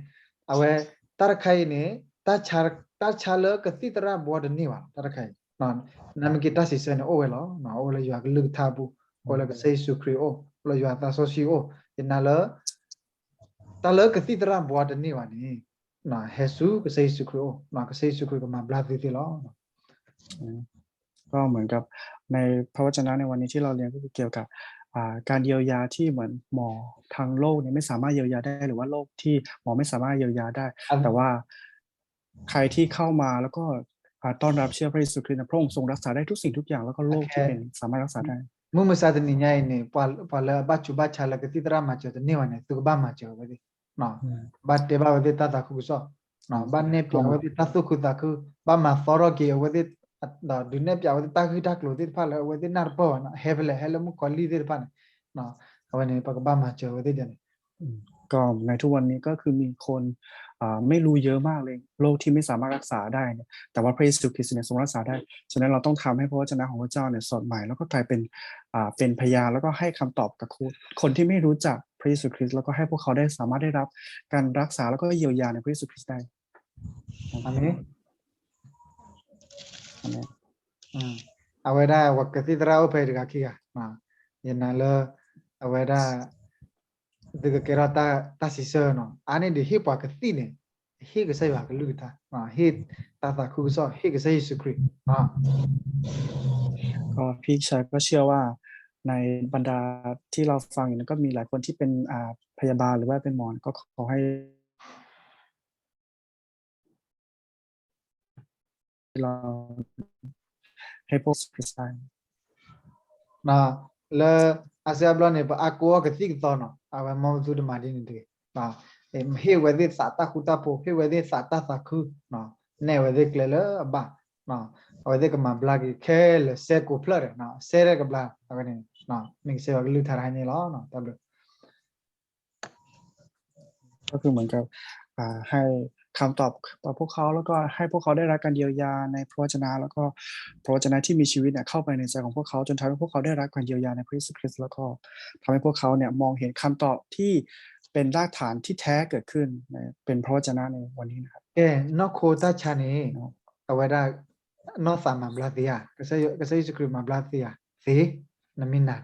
အဝဲတရခိုင်နဲ့တချာလကတိတရဘောဒနေပါတရခိုင်နော်နမကိတစီစနေအိုဝဲလောနော်အိုလေရွာကလူထားဘူးအိုလေကဆေဆုခရီအိုလေရွာတာဆောစီအိုယနာလတလကတိတရဘောဒနေပါနေနော်ဟေဆုကဆေဆုခရီအိုနော်ကဆေဆုခရီကမဘလာတိတိလော ก็เหมือนกับในพระวจนะในวันนี้ที่เราเรียนก็คือเกี่ยวกับการเยียวยาที่เหมือนหมอทางโลกเนี่ยไม่สามารถเยียวยาได้หรือว่าโรคที่หมอไม่สามารถเยียวยาได้ แต่ว่าใครที่เข้ามาแล้วก็ต้อนรับเชื่อพระเยซูคริสต์พระองค์ทรงรักษาได้ทุกสิ่งทุกอย่างแล้วก็โรคที่เป็นสามารถรักษาได้ มุมซาตนิญายเนี่ยปาลบัจจุบัชาลกติตรามาเจอตนิวันเนี่ยตุกบ้ามาเจอวะดิเนาะบัดเตบาวะดิตาตาคุกุซอเนาะบัดเนี่ยเปียวะดิตาสุขุตาคุบ้ามาฟอรอกีวะดิดาดุเนี่ยเปียวะดิตาคือทักโลดิพาลวะดินาร์ปอนะเฮเวเลเฮลมุคอลีดิพานะเนาะวันนี้ปากบ้ามาเจอวะดิจัน ก็ในทุกวันนี้ก็คือมีคนไม่รู้เยอะมากเลยโรคที่ไม่สามารถรักษาได้เนี่ยแต่ว่าพระเยซูคริสต์เนี่ยทรงรักษาได้ฉะนั้นเราต้องทำให้พระวจนะของพระเจ้าเนี่ยสดใหม่แล้วก็กลายเป็นพยานแล้วก็ให้คำตอบกับคนที่ไม่รู้จัก พระเยซูคริสต์แล้วก็ให้พวกเขาได้สามารถได้รับการรักษาแล้วก็เยียวยาในพระเยซูคริสต์ได้ อาเมน อาเมน เอาไว้ได้วักกะติตราอุเพดกาคีกะยันนั่นเลยเอาไว้ได้ดึกเกราตาสิเซอร์เนาะอันนี้ดิฮิปากะติเนี่ยฮิกะใส่บากะลุกตาฮิตาคุกซอฮิกะใส่เยซูคริสต์ก็พี่ชายก็เชื่อว่าในบรรดาที่เราฟังอยู่นั้นก็มีหลายคนที่เป็นพยาบาลหรือว่าเป็นหมอก็ขอให้เราให้พวกคริสเตียน นะแล้วอาเซียบลอเนี่ยอากัวกะติกตอเนาะเอาไว้มอซูดมาดินี่ดิเฮเวดิสาตาคุตาโปเฮเวดิสาตาสักคุเนาะเนเวดิกเลเลบ้าเนาะเอาไว้ก็มาบลากิเคลเซกูเพลร์เนาะเซเรกบลาเอาไว้เนี่ยเนาะมิกเซวกลุทารานี่ล้อเนาะตบเลย ก็คือเหมือนกับให้คำตอบต่อพวกเขาแล้วก็ให้พวกเขาได้รับการเยียวยาในพระวจนะแล้วก็พระวจนะที่มีชีวิตเนี่ยเข้าไปในใจของพวกเขาจนทำให้พวกเขาได้รับการเยียวยาในพระเยซูคริสต์แล้วก็ทำให้พวกเขาเนี่ยมองเห็นคำตอบที่เป็นรากฐานที่แท้เกิดขึ้นเป็นพระวจนะในวันนี้นะครับ นอกโคตาชานีเอาไว้ได้นอกสามมาบลาเซียก็ใช่สคริปมาบลาเซียสินามินา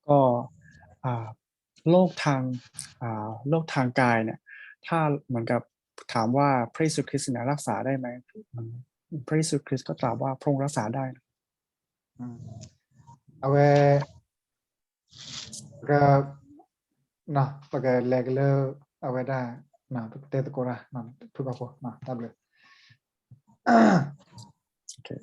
ก็โรคทางโรคทางกายเนี่ยถ้าเหมือนกับถามว่าพระเยซูคริสต์เนี่ยรักษาได้ไหมพระเยซูคริสต์ก็ตรัสว่าพระองค์รักษาได้นะ เอาไว้ก็นะปกติเล็กเลยเอาไว้ได้นะเตะตะโกระนะทุกคนนะตับเลย Okay.